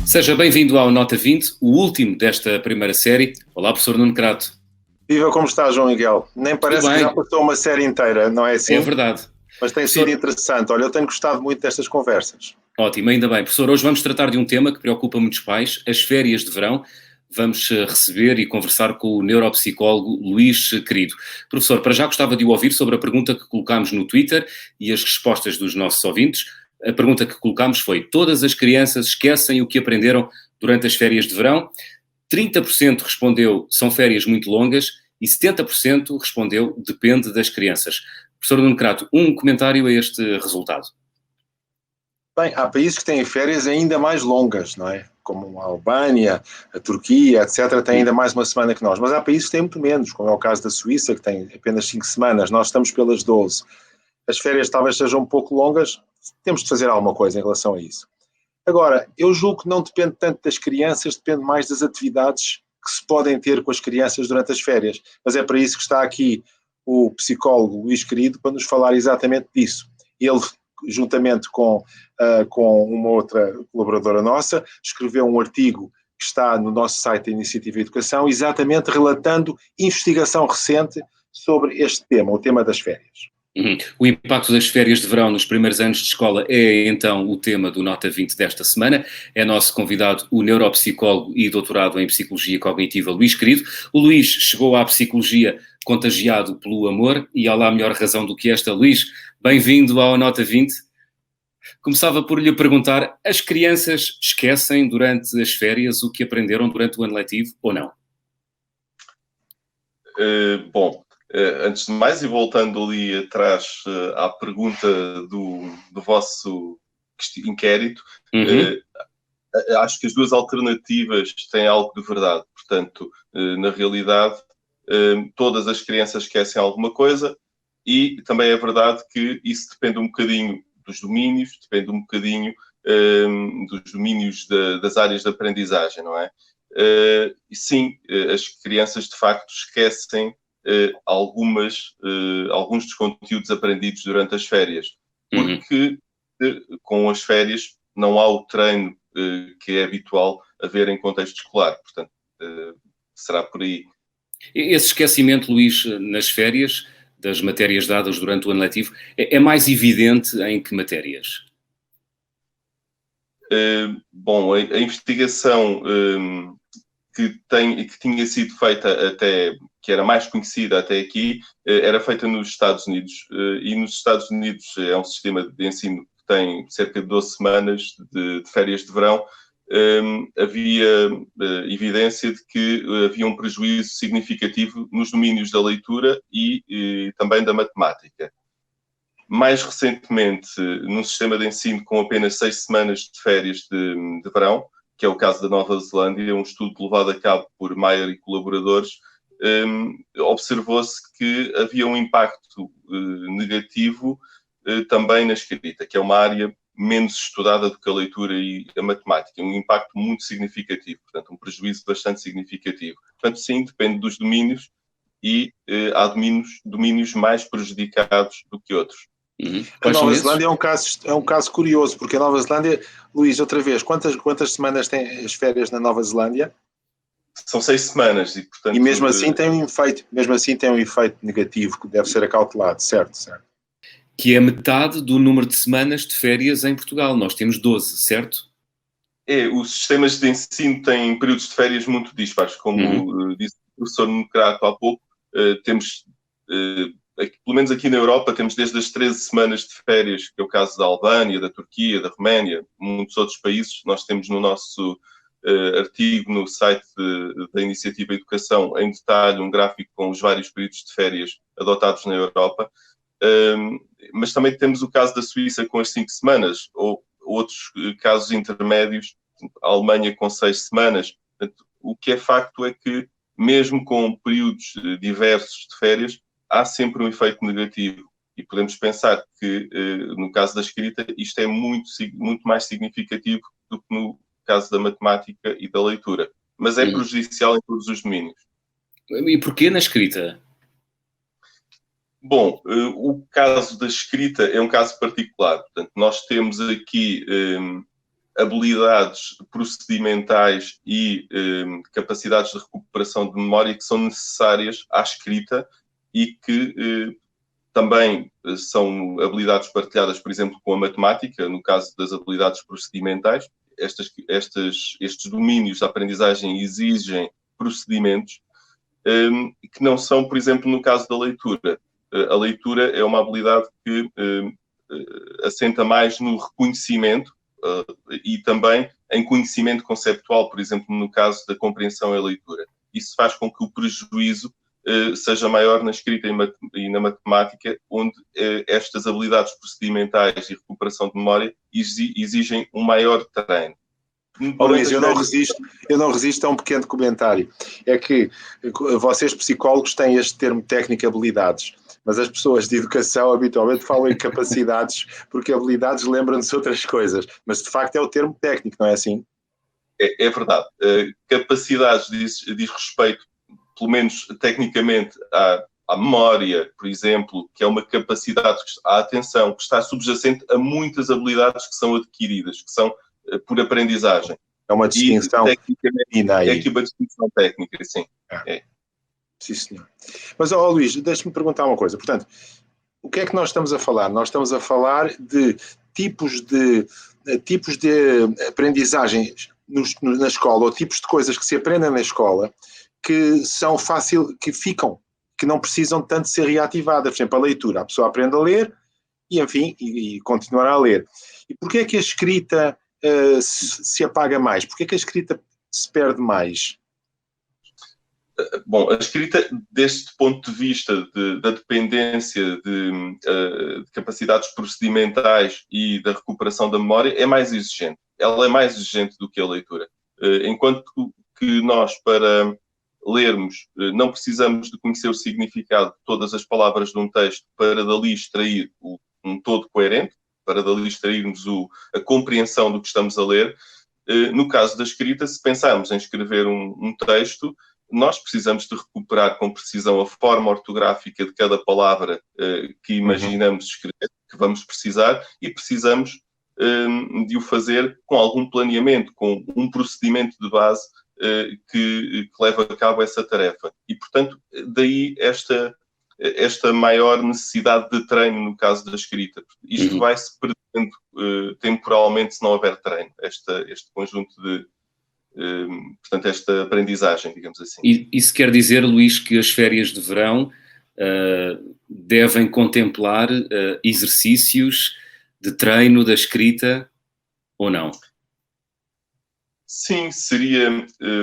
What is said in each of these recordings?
Seja bem-vindo ao Nota 20, o último desta primeira série. Olá, professor Nuno Crato. Viva, como está, João Miguel? Nem parece que já passou uma série inteira, não é assim? É verdade. Mas tem sido interessante. Olha, eu tenho gostado muito destas conversas. Ótimo, ainda bem. Professor, hoje vamos tratar de um tema que preocupa muitos pais, as férias de verão. Vamos receber e conversar com o neuropsicólogo Luís Querido. Professor, para já gostava de o ouvir sobre a pergunta que colocámos no Twitter e as respostas dos nossos ouvintes. A pergunta que colocámos foi: todas as crianças esquecem o que aprenderam durante as férias de verão? 30% respondeu são férias muito longas e 70% respondeu depende das crianças. Professor Nuno Crato, um comentário a este resultado. Bem, há países que têm férias ainda mais longas, não é? Como a Albânia, a Turquia, etc., têm ainda mais uma semana que nós. Mas há países que têm muito menos, como é o caso da Suíça, que tem apenas 5 semanas. Nós estamos pelas 12. As férias talvez sejam um pouco longas. Temos de fazer alguma coisa em relação a isso. Agora, eu julgo que não depende tanto das crianças, depende mais das atividades que se podem ter com as crianças durante as férias. Mas é para isso que está aqui o psicólogo Luís Querido, para nos falar exatamente disso. Ele, juntamente com uma outra colaboradora nossa, escreveu um artigo que está no nosso site da Iniciativa Educação, exatamente relatando investigação recente sobre este tema, o tema das férias. O impacto das férias de verão nos primeiros anos de escola é então o tema do Nota 20 desta semana. É nosso convidado o neuropsicólogo e doutorado em Psicologia Cognitiva Luís Querido. O Luís chegou à psicologia contagiado pelo amor e há lá melhor razão do que esta. Luís, bem-vindo ao Nota 20. Começava por lhe perguntar: as crianças esquecem durante as férias o que aprenderam durante o ano letivo ou não? Antes de mais, e voltando ali atrás à pergunta do vosso inquérito, acho que as duas alternativas têm algo de verdade. Portanto, na realidade, todas as crianças esquecem alguma coisa e também é verdade que isso depende um bocadinho dos domínios, depende um bocadinho dos domínios das áreas de aprendizagem, não é? E sim, as crianças de facto esquecem alguns dos conteúdos aprendidos durante as férias, porque com as férias não há o treino que é habitual haver em contexto escolar, portanto, será por aí. Esse esquecimento, Luís, nas férias, das matérias dadas durante o ano letivo, é mais evidente em que matérias? A investigação que tinha sido feita até, que era mais conhecida até aqui, era feita nos Estados Unidos. E nos Estados Unidos é um sistema de ensino que tem cerca de 12 semanas de férias de verão. Havia evidência de que havia um prejuízo significativo nos domínios da leitura e também da matemática. Mais recentemente, num sistema de ensino com apenas 6 semanas de férias de verão, que é o caso da Nova Zelândia, um estudo levado a cabo por Meyer e colaboradores, observou-se que havia um impacto negativo também na escrita, que é uma área menos estudada do que a leitura e a matemática. Um impacto muito significativo, portanto, um prejuízo bastante significativo. Portanto, sim, depende dos domínios e há domínios mais prejudicados do que outros. A Nova Zelândia é um caso curioso, porque a Nova Zelândia, Luís, outra vez, quantas semanas tem as férias na Nova Zelândia? São 6 semanas e, portanto... E mesmo assim tem um efeito negativo que deve ser acautelado, certo? Que é metade do número de semanas de férias em Portugal. Nós temos 12, certo? Os sistemas de ensino têm períodos de férias muito dispares, como disse o professor Nuno Crato há pouco. Temos... pelo menos aqui na Europa, temos desde as 13 semanas de férias, que é o caso da Albânia, da Turquia, da Roménia, muitos outros países. Nós temos no nosso artigo no site da Iniciativa Educação, em detalhe, um gráfico com os vários períodos de férias adotados na Europa. Mas também temos o caso da Suíça com as 5 semanas, ou outros casos intermédios, a Alemanha com 6 semanas. Portanto, o que é facto é que, mesmo com períodos diversos de férias, há sempre um efeito negativo. E podemos pensar que, no caso da escrita, isto é muito mais significativo do que no caso da matemática e da leitura. Mas é prejudicial em todos os domínios. E porquê na escrita? Bom, o caso da escrita é um caso particular. Portanto, nós temos aqui habilidades procedimentais e capacidades de recuperação de memória que são necessárias à escrita e que também são habilidades partilhadas, por exemplo, com a matemática, no caso das habilidades procedimentais. Estes domínios da aprendizagem exigem procedimentos que não são, por exemplo, no caso da leitura. A leitura é uma habilidade que assenta mais no reconhecimento e também em conhecimento conceptual, por exemplo, no caso da compreensão e leitura. Isso faz com que o prejuízo seja maior na escrita e na matemática, onde estas habilidades procedimentais e recuperação de memória exigem um maior treino. Luís, eu não resisto a um pequeno comentário. É que vocês, psicólogos, têm este termo técnico habilidades, mas as pessoas de educação habitualmente falam em capacidades, porque habilidades lembram-se de outras coisas. Mas, de facto, é o termo técnico, não é assim? É verdade. Capacidades diz respeito, pelo menos tecnicamente, à memória, por exemplo, que é uma capacidade, à atenção, que está subjacente a muitas habilidades que são adquiridas, que são por aprendizagem. É uma distinção. É aqui uma distinção técnica, sim. É. Sim, senhor. Mas, Luís, deixa-me perguntar uma coisa. Portanto, o que é que nós estamos a falar? Nós estamos a falar de tipos de aprendizagem na escola, ou tipos de coisas que se aprendem na escola, que são que não precisam tanto ser reativadas. Por exemplo, a leitura. A pessoa aprende a ler e, enfim, e continuará a ler. E porquê é que a escrita se apaga mais? Porquê é que a escrita se perde mais? Bom, a escrita, deste ponto de vista da dependência de capacidades procedimentais e da recuperação da memória, é mais exigente. Ela é mais exigente do que a leitura. Enquanto que nós, para lermos, não precisamos de conhecer o significado de todas as palavras de um texto para dali extrair um todo coerente, para dali extrairmos a compreensão do que estamos a ler. No caso da escrita, se pensarmos em escrever um texto, nós precisamos de recuperar com precisão a forma ortográfica de cada palavra que imaginamos escrever, que vamos precisar, e precisamos de o fazer com algum planeamento, com um procedimento de base que leva a cabo essa tarefa. E, portanto, daí esta maior necessidade de treino no caso da escrita. Isto vai-se perdendo temporalmente se não houver treino, este conjunto de portanto, esta aprendizagem, digamos assim. Isso quer dizer, Luís, que as férias de verão devem contemplar exercícios de treino da escrita ou não? Sim, seria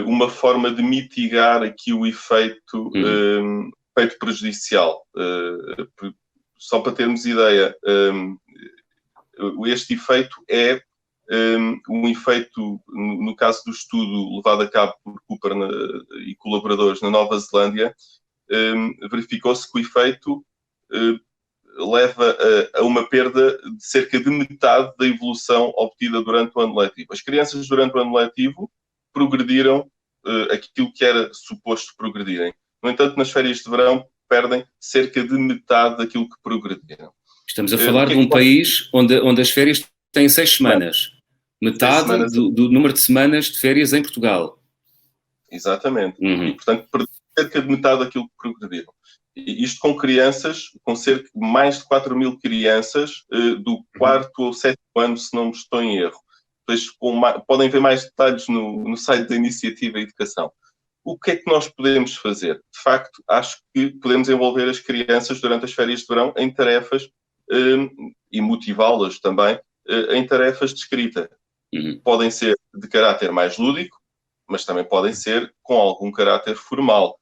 uma forma de mitigar aqui o efeito prejudicial. Só para termos ideia, este efeito é um efeito, no caso do estudo levado a cabo por Cooper e colaboradores na Nova Zelândia, verificou-se que o efeito leva a uma perda de cerca de metade da evolução obtida durante o ano letivo. As crianças durante o ano letivo progrediram aquilo que era suposto progredirem. No entanto, nas férias de verão perdem cerca de metade daquilo que progrediram. Estamos a falar de um país onde as férias têm 6 semanas. Metade do número de semanas de férias em Portugal. Exatamente. E, portanto, perderam cerca de metade daquilo que progrediram. E isto com crianças, com cerca de mais de 4.000 crianças do 4º ao 7º ano, se não me estou em erro. Depois, podem ver mais detalhes no site da Iniciativa Educação. O que é que nós podemos fazer? De facto, acho que podemos envolver as crianças durante as férias de verão em tarefas e motivá-las também em tarefas de escrita. Podem ser de caráter mais lúdico, mas também podem ser com algum caráter formal.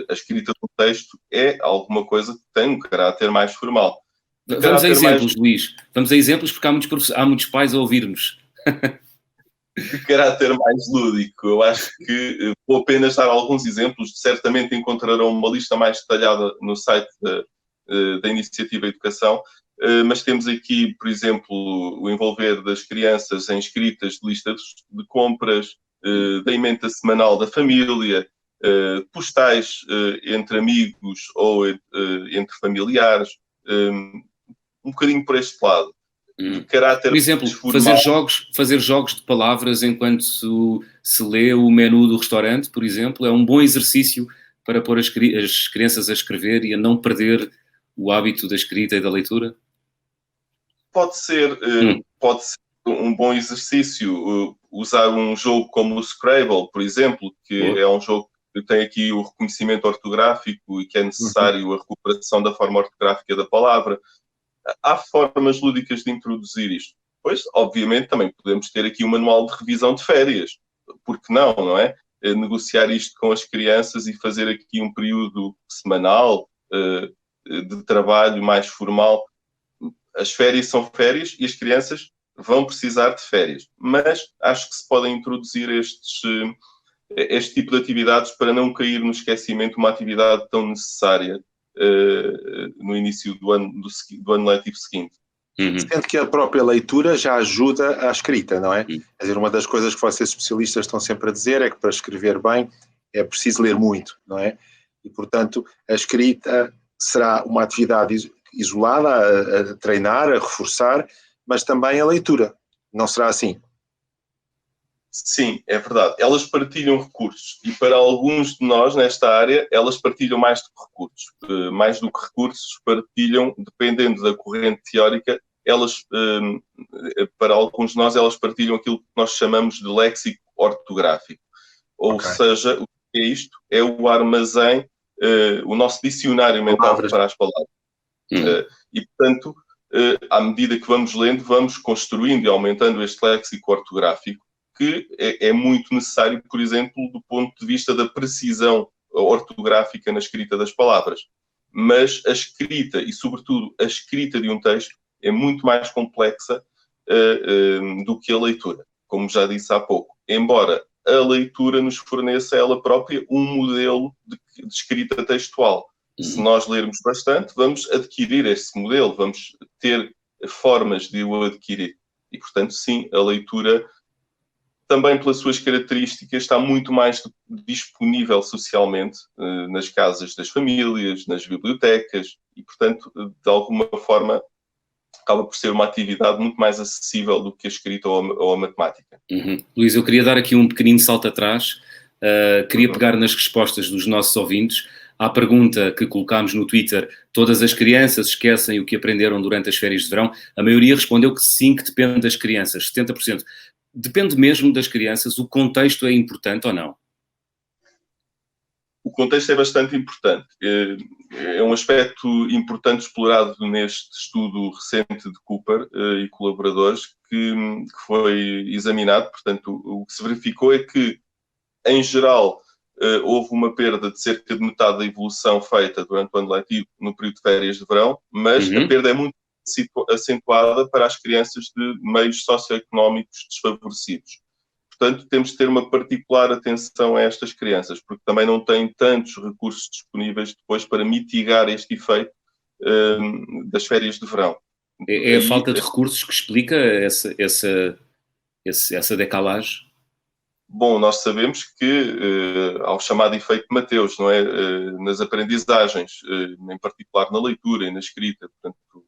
A escrita do texto é alguma coisa que tem um caráter mais formal. Vamos a exemplos, Luís. Vamos a exemplos porque há muitos pais a ouvir-nos. De caráter mais lúdico. Eu acho que vou apenas dar alguns exemplos. Certamente encontrarão uma lista mais detalhada no site da Iniciativa Educação. Mas temos aqui, por exemplo, o envolver das crianças em escritas de listas de compras, da emenda semanal da família, postais entre amigos ou entre familiares, um bocadinho por este lado. De caráter, por exemplo, formal, fazer jogos de palavras enquanto se lê o menu do restaurante, por exemplo, é um bom exercício para pôr as crianças a escrever e a não perder o hábito da escrita e da leitura? pode ser um bom exercício. Usar um jogo como o Scrabble, por exemplo, que é um jogo que tem aqui o reconhecimento ortográfico e que é necessário a recuperação da forma ortográfica da palavra. Há formas lúdicas de introduzir isto. Pois, obviamente, também podemos ter aqui um manual de revisão de férias. Por que não, não é? Negociar isto com as crianças e fazer aqui um período semanal de trabalho mais formal. As férias são férias e as crianças vão precisar de férias. Mas acho que se podem introduzir este tipo de atividades para não cair no esquecimento uma atividade tão necessária no início do ano letivo seguinte. Sendo que a própria leitura já ajuda à escrita, não é? Quer dizer, uma das coisas que vocês especialistas estão sempre a dizer é que para escrever bem é preciso ler muito, não é? E, portanto, a escrita será uma atividade isolada a treinar, a reforçar, mas também a leitura. Não será assim? Sim, é verdade. Elas partilham recursos e para alguns de nós nesta área, elas partilham mais do que recursos. Mais do que recursos, partilham, dependendo da corrente teórica, elas, para alguns de nós, elas partilham aquilo que nós chamamos de léxico ortográfico. Ou seja, o que é isto? É o armazém, o nosso dicionário mental para as palavras. E, portanto, à medida que vamos lendo, vamos construindo e aumentando este léxico ortográfico, que é muito necessário, por exemplo, do ponto de vista da precisão ortográfica na escrita das palavras. Mas a escrita, e sobretudo a escrita de um texto, é muito mais complexa do que a leitura, como já disse há pouco. Embora a leitura nos forneça ela própria um modelo de escrita textual. Se nós lermos bastante, vamos adquirir esse modelo, vamos ter formas de o adquirir. E, portanto, sim, a leitura, também pelas suas características, está muito mais disponível socialmente nas casas das famílias, nas bibliotecas e, portanto, de alguma forma, acaba por ser uma atividade muito mais acessível do que a escrita ou a matemática. Luís, eu queria dar aqui um pequenino salto atrás. Queria pegar nas respostas dos nossos ouvintes à pergunta que colocámos no Twitter: todas as crianças esquecem o que aprenderam durante as férias de verão? A maioria respondeu que sim, que depende das crianças, 70%. Depende mesmo das crianças? O contexto é importante ou não? O contexto é bastante importante. É um aspecto importante explorado neste estudo recente de Cooper e colaboradores que foi examinado. Portanto, o que se verificou é que, em geral, houve uma perda de cerca de metade da evolução feita durante o ano letivo no período de férias de verão, mas a perda é muito acentuada para as crianças de meios socioeconómicos desfavorecidos. Portanto, temos de ter uma particular atenção a estas crianças, porque também não têm tantos recursos disponíveis depois para mitigar este efeito das férias de verão. É a falta de recursos que explica essa decalagem? Bom, nós sabemos que há o chamado efeito Mateus, não é? Nas aprendizagens, em particular na leitura e na escrita. Portanto,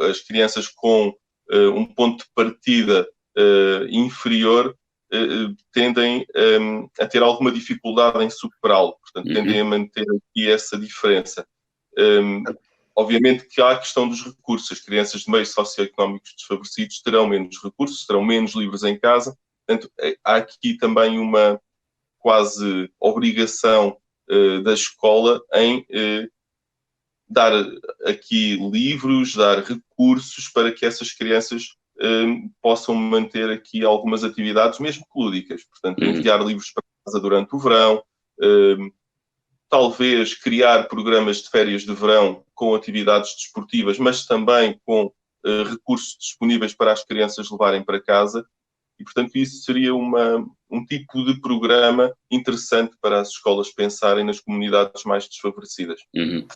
as crianças com um ponto de partida inferior tendem a ter alguma dificuldade em superá-lo. Portanto, tendem a manter aqui essa diferença. Obviamente que há a questão dos recursos. As crianças de meios socioeconómicos desfavorecidos terão menos recursos, terão menos livros em casa. Portanto, há aqui também uma quase obrigação da escola em dar aqui livros, dar recursos para que essas crianças possam manter aqui algumas atividades, mesmo que lúdicas. Portanto, enviar livros para casa durante o verão, talvez criar programas de férias de verão com atividades desportivas, mas também com recursos disponíveis para as crianças levarem para casa. e, portanto, isso seria um tipo de programa interessante para as escolas pensarem nas comunidades mais desfavorecidas.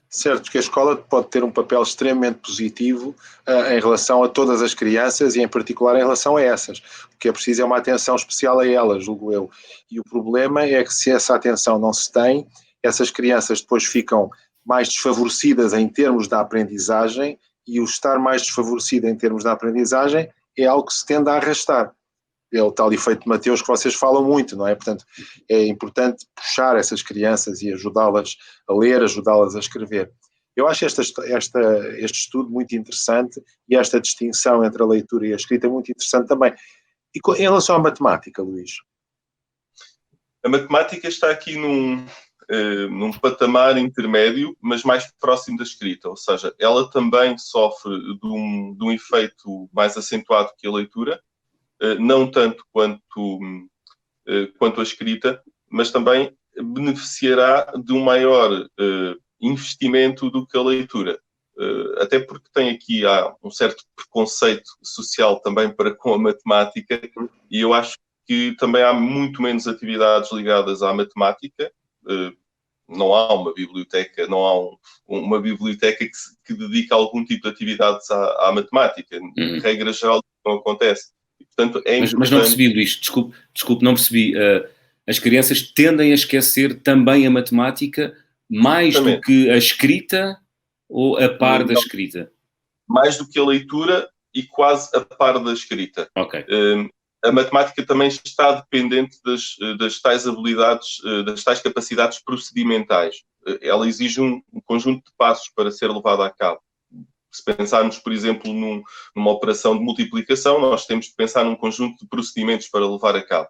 Certo, que a escola pode ter um papel extremamente positivo em relação a todas as crianças e, em particular, em relação a essas. O que é preciso é uma atenção especial a elas, julgo eu. E o problema é que, se essa atenção não se tem, essas crianças depois ficam mais desfavorecidas em termos da aprendizagem, e o estar mais desfavorecido em termos da aprendizagem é algo que se tende a arrastar. É o tal efeito de Mateus que vocês falam muito, não é? Portanto, é importante puxar essas crianças e ajudá-las a ler, ajudá-las a escrever. Eu acho este estudo muito interessante, e esta distinção entre a leitura e a escrita muito interessante também. E em relação à matemática, Luís? A matemática está aqui num patamar intermédio, mas mais próximo da escrita, ou seja, ela também sofre de um efeito mais acentuado que a leitura, não tanto quanto a escrita, mas também beneficiará de um maior investimento do que a leitura. Até porque há um certo preconceito social também para com a matemática, e eu acho que também há muito menos atividades ligadas à matemática. Não há uma biblioteca, uma biblioteca que dedica algum tipo de atividades à matemática. Regra geral, não acontece. E, portanto, mas não percebi, Luís, desculpe, não percebi. As crianças tendem a esquecer também a matemática mais do que a escrita, ou a par da escrita? Mais do que a leitura e quase a par da escrita. Ok. A matemática também está dependente das tais habilidades, das tais capacidades procedimentais. Ela exige um conjunto de passos para ser levada a cabo. Se pensarmos, por exemplo, numa operação de multiplicação, nós temos de pensar num conjunto de procedimentos para levar a cabo.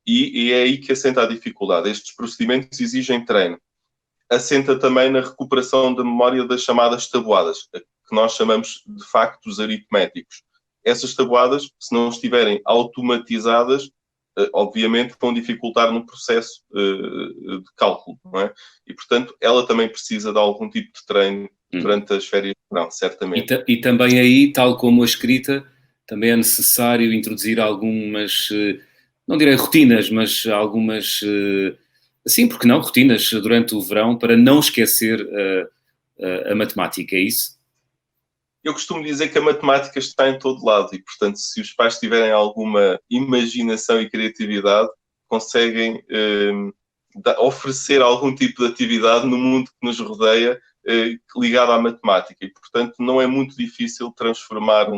E é aí que assenta a dificuldade. Estes procedimentos exigem treino. Assenta também na recuperação da memória das chamadas tabuadas, que nós chamamos de factos aritméticos. Essas tabuadas, se não estiverem automatizadas, obviamente vão dificultar no processo de cálculo, não é? E, portanto, ela também precisa de algum tipo de treino durante as férias de verão, certamente. E também aí, tal como a escrita, também é necessário introduzir algumas, não direi rotinas, mas algumas, sim, porque não, rotinas durante o verão, para não esquecer a matemática, é isso? Eu costumo dizer que a matemática está em todo lado e, portanto, se os pais tiverem alguma imaginação e criatividade, conseguem oferecer algum tipo de atividade no mundo que nos rodeia ligado à matemática. E, portanto, não é muito difícil transformar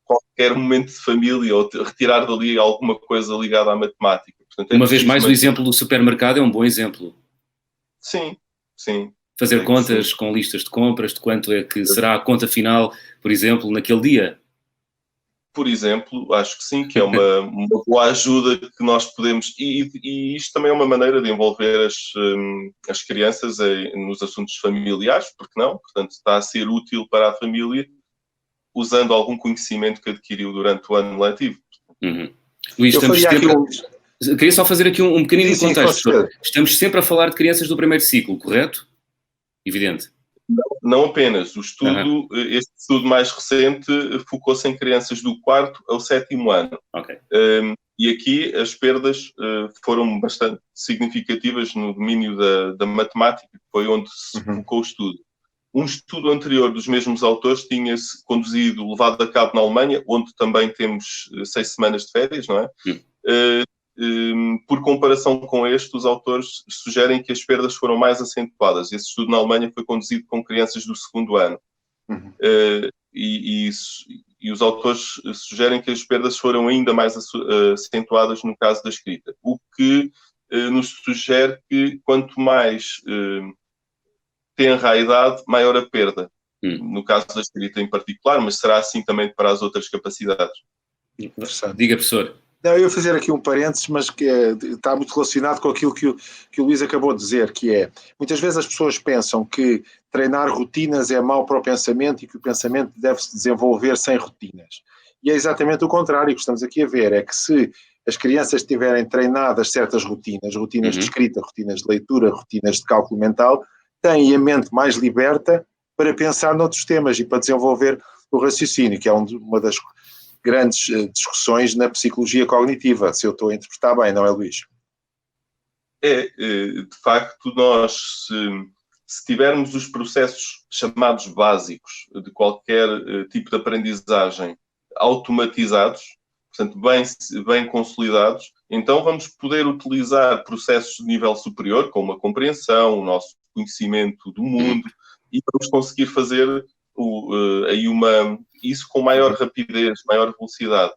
qualquer momento de família ou retirar dali alguma coisa ligada à matemática. Portanto, uma vez mais, o exemplo do supermercado é um bom exemplo. Sim, sim. Fazer contas com listas de compras, de quanto é que será a conta final, por exemplo, naquele dia? Por exemplo, acho que sim, que é uma boa ajuda que nós podemos... E isto também é uma maneira de envolver as crianças nos assuntos familiares, porque não? Portanto, está a ser útil para a família, usando algum conhecimento que adquiriu durante o ano letivo. Luís, queria só fazer aqui um pequenino contexto. Estamos sempre a falar de crianças do primeiro ciclo, correto? Evidente. Não apenas. Este estudo mais recente focou-se em crianças do 4º ao 7º ano. Okay. E aqui as perdas foram bastante significativas no domínio da matemática, que foi onde se focou o estudo. Um estudo anterior dos mesmos autores tinha-se levado a cabo na Alemanha, onde também temos 6 semanas de férias, não é? Por comparação com este, os autores sugerem que as perdas foram mais acentuadas. Esse estudo na Alemanha foi conduzido com crianças do 2º ano. E os autores sugerem que as perdas foram ainda mais acentuadas no caso da escrita. O que nos sugere que quanto mais tenra a idade, maior a perda. No caso da escrita em particular, mas será assim também para as outras capacidades. Diga, professor. Não, eu ia fazer aqui um parênteses, mas que está muito relacionado com aquilo que o Luís acabou de dizer, que é, muitas vezes as pessoas pensam que treinar rotinas é mau para o pensamento e que o pensamento deve-se desenvolver sem rotinas. E é exatamente o contrário que estamos aqui a ver, é que se as crianças tiverem treinadas certas rotinas de escrita, rotinas de leitura, rotinas de cálculo mental, têm a mente mais liberta para pensar noutros temas e para desenvolver o raciocínio, que é uma das grandes discussões na psicologia cognitiva, se eu estou a interpretar bem, não é, Luís? De facto, nós, se tivermos os processos chamados básicos de qualquer tipo de aprendizagem automatizados, portanto, bem consolidados, então vamos poder utilizar processos de nível superior, como a compreensão, o nosso conhecimento do mundo, e vamos conseguir fazer isso com maior rapidez, maior velocidade.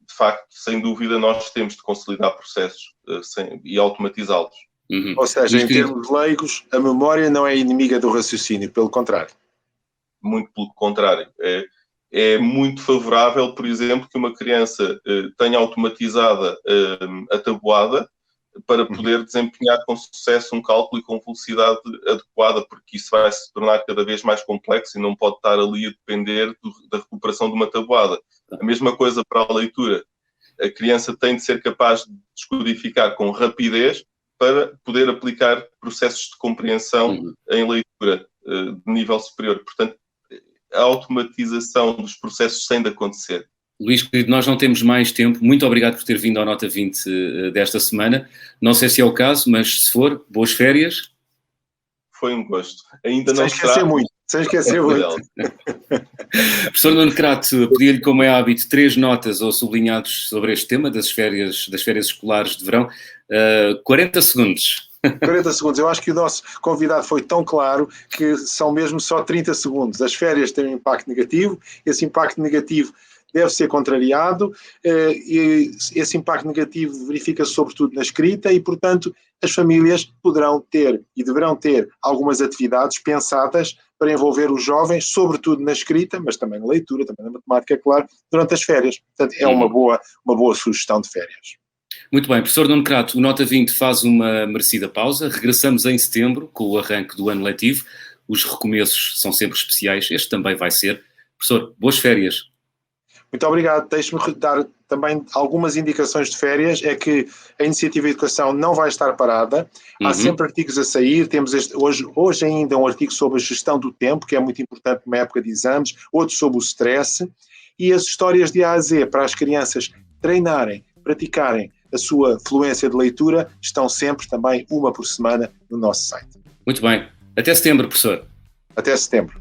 De facto, sem dúvida, nós temos de consolidar processos e automatizá-los. Ou seja, em termos leigos, a memória não é inimiga do raciocínio, pelo contrário. Muito pelo contrário. É muito favorável, por exemplo, que uma criança tenha automatizada a tabuada para poder desempenhar com sucesso um cálculo e com velocidade adequada, porque isso vai se tornar cada vez mais complexo e não pode estar ali a depender da recuperação de uma tabuada. A mesma coisa para a leitura. A criança tem de ser capaz de descodificar com rapidez para poder aplicar processos de compreensão em leitura de nível superior. Portanto, a automatização dos processos tem de acontecer. Luís, querido, nós não temos mais tempo. Muito obrigado por ter vindo ao Nota 20 desta semana. Não sei se é o caso, mas se for, boas férias. Foi um gosto. Ainda sem não esquecer muito. Sem esquecer muito. Professor Nuno Crato, pedi-lhe, como é hábito, 3 notas ou sublinhados sobre este tema das férias escolares de verão. 40 segundos. 40 segundos. Eu acho que o nosso convidado foi tão claro que são mesmo só 30 segundos. As férias têm um impacto negativo. Esse impacto negativo deve ser contrariado, e esse impacto negativo verifica-se sobretudo na escrita e, portanto, as famílias poderão ter e deverão ter algumas atividades pensadas para envolver os jovens, sobretudo na escrita, mas também na leitura, também na matemática, é claro, durante as férias. Portanto, é uma boa sugestão de férias. Muito bem, professor Nuno Crato, o Nota 20 faz uma merecida pausa. Regressamos em setembro com o arranque do ano letivo. Os recomeços são sempre especiais, este também vai ser. Professor, boas férias. Muito obrigado. Deixe-me dar também algumas indicações de férias. É que a Iniciativa de Educação não vai estar parada. Há sempre artigos a sair. Temos hoje ainda um artigo sobre a gestão do tempo, que é muito importante numa época de exames, outro sobre o stress, e as histórias de A a Z para as crianças treinarem, praticarem a sua fluência de leitura, estão sempre também uma por semana no nosso site. Muito bem. Até setembro, professor. Até setembro.